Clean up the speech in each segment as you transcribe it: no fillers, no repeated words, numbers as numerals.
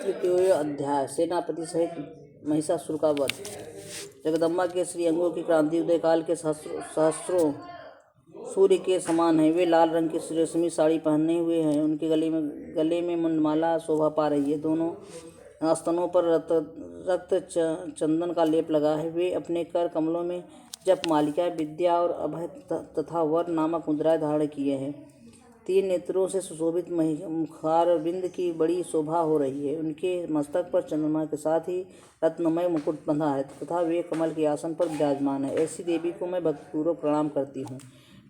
तृतीय अध्याय। सेनापति सहित महिषासुर का वध। जगदम्बा के श्री अंगों की क्रांति उदय काल के सहस्रों सूर्य के समान है। वे लाल रंग की रेशमी साड़ी पहने हुए हैं। उनके गले में मुंडमाला शोभा पा रही है। दोनों स्तनों पर रक्त चंदन का लेप लगा है। वे अपने कर कमलों में जप मालिका, विद्या और अभय तथा वर नामक मुद्राएं धारण किए हैं। 3 नेत्रों से सुशोभित मुखारविंद की बड़ी शोभा हो रही है। उनके मस्तक पर चंद्रमा के साथ ही रत्नमय मुकुट बंधा है तथा वे कमल के आसन पर विराजमान है। ऐसी देवी को मैं भक्तिपूर्वक प्रणाम करती हूँ।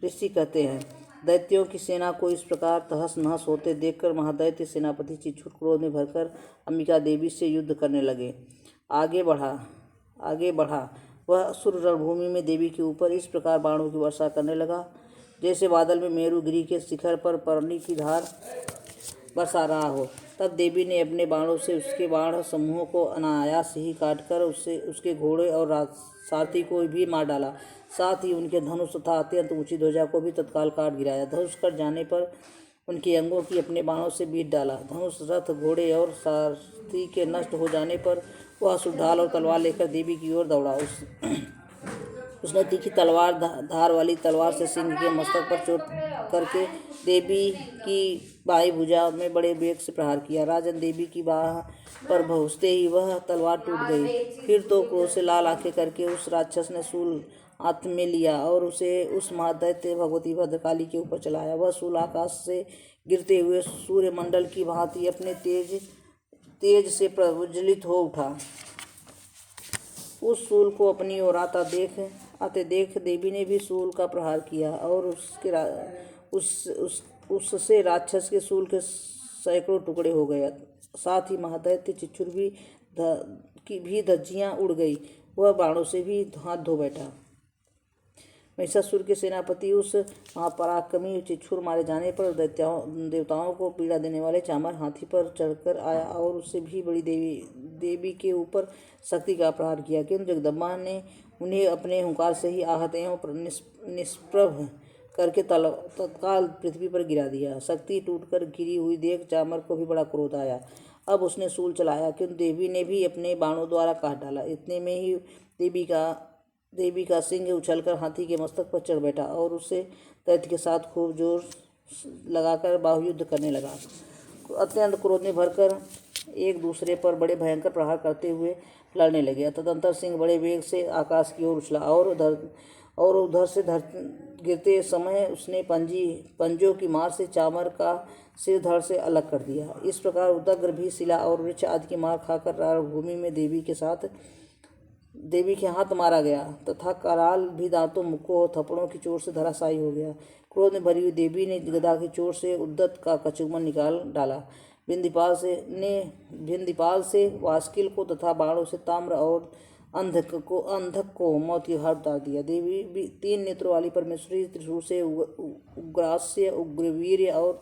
ऋषि कहते हैं, दैत्यों की सेना को इस प्रकार तहस नहस होते देखकर महादैत्य सेनापति चिच्छुर क्रोध में भरकर अंबिका देवी से युद्ध करने लगे। आगे बढ़ा वह असुर रणभूमि में देवी के ऊपर इस प्रकार बाणों की वर्षा करने लगा जैसे बादल में मेरुगिरी के शिखर पर पानी की धार बरसा रहा हो। तब देवी ने अपने बाणों से उसके बाण समूहों को अनायास ही काटकर उसके घोड़े और सारथी को भी मार डाला। साथ ही उनके धनुष तथा अत्यंत ऊंची ध्वजा को भी तत्काल काट गिराया। धनुष कट जाने पर उनके अंगों की अपने बाणों से बीत डाला। धनुष, रथ, घोड़े और सारथी के नष्ट हो जाने पर वह असुर ढाल और तलवार लेकर देवी की ओर दौड़ा। उसने तीखी तलवार धार वाली तलवार से सिंह के मस्तक पर चोट करके देवी की बाई भुजा में बड़े वेग से प्रहार किया। राजन, देवी की बाह पर पहुँचते ही वह तलवार टूट गई। फिर तो क्रोध से लाल आंखें करके उस राक्षस ने शूल हाथ में लिया और उसे उस महादैत्य भगवती भद्रकाली के ऊपर चलाया। वह शूल आकाश से गिरते हुए सूर्यमंडल की भांति अपने तेज से प्रज्वलित हो उठा। उस शूल को अपनी ओर आते देख देवी ने भी शूल का प्रहार किया और उससे राक्षस के शूल के सैकड़ों टुकड़े हो गए। साथ ही महादैत्य चिच्छुर भी धज्जियां उड़ गई। वह बाणों से भी हाथ धो बैठा। महिषासुर के सेनापति उस महापराक्रमी चिच्छुर मारे जाने पर देवताओं को पीड़ा देने वाले चामर हाथी पर चढ़कर आया और उससे भी बड़ी देवी के ऊपर शक्ति का प्रहार किया। किंतु जगदम्बा ने उन्हें अपने हुंकार से ही आहत एवं निष्प्रभ करके तत्काल पृथ्वी पर गिरा दिया। शक्ति टूटकर गिरी हुई देख चामर को भी बड़ा क्रोध आया। अब उसने शूल चलाया, किंतु देवी ने भी अपने बाणों द्वारा काट डाला। इतने में ही देवी का सिंह उछलकर हाथी के मस्तक पर चढ़ बैठा और उससे दैत्य के साथ खूब जोर लगाकर बाहुयुद्ध करने लगा। अत्यंत क्रोध में भरकर एक दूसरे पर बड़े भयंकर प्रहार करते हुए लड़ने लगे। तदंतर सिंह बड़े वेग से आकाश की ओर उछला और उधर से गिरते समय उसने पंजों की मार से चामर का सिर धड़ से अलग कर दिया। इस प्रकार उदग्र भी शिला और वृक्ष आदि की मार खाकर रणभूमि में देवी के हाथ मारा गया तथा कराल भी दांतों, मुक्कों और थप्पड़ों की चोट से धराशायी हो गया। क्रोध में भरी हुई देवी ने गदा की चोट से उद्दत का कचुमन निकाल डाला। भिंदीपाल से वास्किल को तथा बाणों से ताम्र और अंधक को मौत की घाट उतार दिया। देवी भी 3 नेत्रों वाली परमेश्वरी त्रिशूल से उग्रास्य, उग्रवीर्य और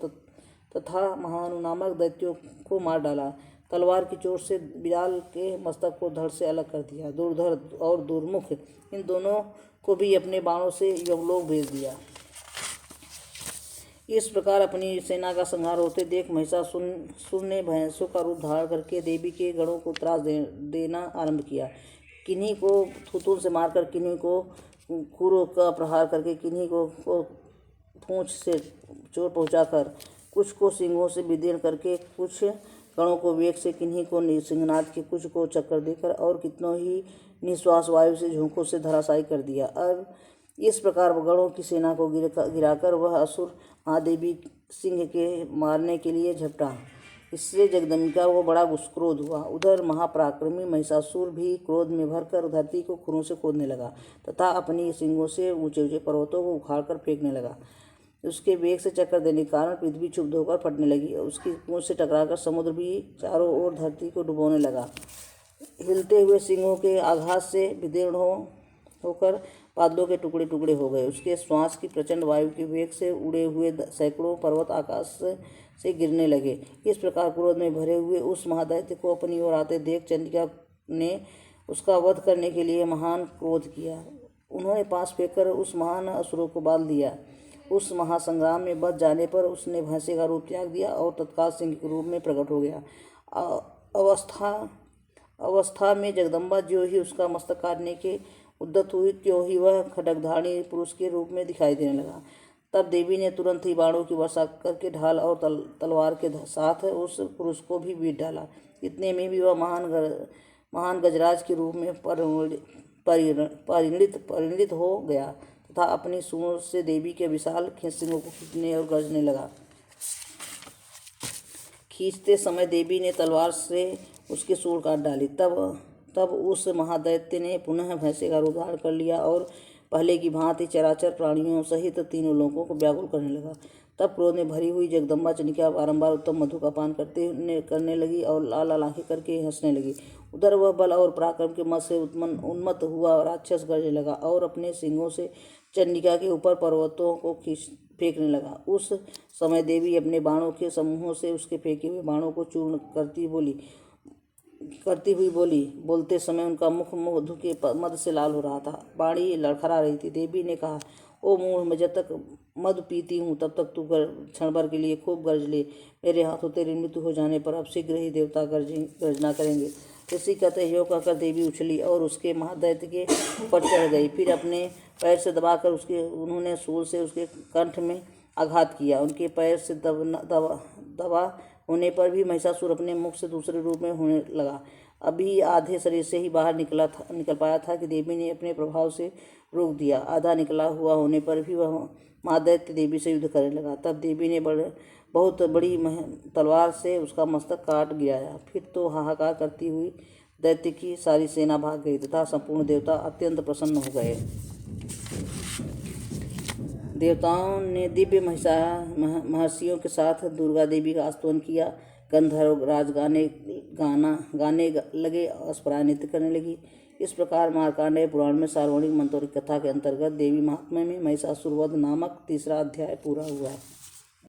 तथा महानु नामक दैत्यों को मार डाला। तलवार की चोट से बिलाल के मस्तक को धड़ से अलग कर दिया। दुर्धर और दुर्मुख इन दोनों को भी अपने बाणों से यमलोक भेज दिया। इस प्रकार अपनी सेना का संहार होते देख महिषासुर ने भैंसों का रूप धारण करके देवी के गणों को त्रास देना आरंभ किया। किन्हीं को थूथून से मारकर, किन्हीं को खुरों का प्रहार करके, किन्हीं को पूंछ से चोट पहुंचाकर, कुछ को सिंगों से विदीर्ण करके, कुछ गणों को वेग से, किन्हीं को सिंहनाद के, कुछ को चक्कर देकर और कितनों ही निश्वास वायु से झोंकों से धराशायी कर दिया। अब इस प्रकार गणों की सेना को गिराकर वह असुर महादेवी सिंह के मारने के लिए झपटा। इससे जगदम्बिका को बड़ा क्रोध हुआ। उधर महापराक्रमी महिषासुर भी क्रोध में भरकर धरती को खुरों से खोदने लगा तथा अपनी सिंगों से ऊंचे ऊंचे पर्वतों को उखाड़कर फेंकने लगा। उसके वेग से चक्कर देने के कारण पृथ्वी क्षुब्ध होकर फटने लगी। उसकी पूंछ से टकराकर समुद्र भी चारों ओर धरती को डुबोने लगा। हिलते हुए सिंगों के आघात से विदीर्ण होकर बादलों के टुकड़े टुकड़े हो गए। उसके श्वास की प्रचंड वायु के वेग से उड़े हुए सैकड़ों पर्वत आकाश से गिरने लगे। इस प्रकार क्रोध में भरे हुए उस महादैत्य को अपनी ओर आते देख चंडिका ने उसका वध करने के लिए महान क्रोध किया। उन्होंने पास फेंककर उस महान असुरों को बांध दिया। उस महासंग्राम में बच जाने पर उसने भैंसे का रूप त्याग दिया और तत्काल सिंह के रूप में प्रकट हो गया अवस्था में जगदम्बा ज्यों ही उसका मस्तक काटने के उद्यत हुई त्यों ही वह खड्गधारी पुरुष के रूप में दिखाई देने लगा। तब देवी ने तुरंत ही बाणों की वर्षा करके ढाल और तलवार के साथ उस पुरुष को भी बीट डाला। इतने में भी वह महान गजराज के रूप में परिणित हो गया तथा अपनी सूंड से देवी के विशाल सिंगों को खींचने और गरजने लगा। खींचते समय देवी ने तलवार से उसकी सूंड काट डाली। तब उस महादैत्य ने पुनः भैंसे का रूप धारण कर लिया और पहले की भांति चराचर प्राणियों सहित तीनों लोगों को व्याकुल करने लगा। तब क्रोध में भरी हुई जगदम्बा चंडिका बारंबार उत्तम मधु का पान करने लगी और लाल लाल आंखें करके हंसने लगी। उधर वह बल और पराक्रम के मद से उन्मत्त हुआ राक्षस गरजने लगा और अपने सिंगों से चंडिका के ऊपर पर्वतों को फेंकने लगा। उस समय देवी अपने बाणों के समूहों से उसके फेंके हुए बाणों को चूर्ण करती हुई बोली। बोलते समय उनका मुख मधु के मद से लाल हो रहा था, वाणी लड़खड़ा रही थी। देवी ने कहा, ओ मूढ़, मैं जब तक मधु पीती हूँ तब तक तू क्षण भर के लिए खूब गरज ले। मेरे हाथों तेरी मृत्यु हो जाने पर अब शीघ्र ही देवता गर्जना करेंगे। इसी कहते यो कहकर देवी उछली और उसके महादैत्य के ऊपर चढ़ गई। फिर अपने पैर से दबाकर उन्होंने सूल से उसके कंठ में आघात किया। उनके पैर से दबा होने पर भी महिषासुर अपने मुख से दूसरे रूप में होने लगा। अभी आधे शरीर से ही बाहर निकल पाया था कि देवी ने अपने प्रभाव से रोक दिया। आधा निकला हुआ होने पर भी वह महादैत्य देवी से युद्ध करने लगा। तब देवी ने बहुत बड़ी तलवार से उसका मस्तक काट गिराया। फिर तो हाहाकार करती हुई दैत्य की सारी सेना भाग गई तथा संपूर्ण देवता अत्यंत प्रसन्न हो गए। देवताओं ने दिव्य महर्षियों के साथ दुर्गा देवी का स्तवन किया। गंधर्व राज गाने लगे, अस्परा नृत्य करने लगी। इस प्रकार मार्कंडेय पुराण में सार्वजनिक मंत्रों की कथा के अंतर्गत देवी महात्म्य में महिषासुर वध नामक तीसरा अध्याय पूरा हुआ।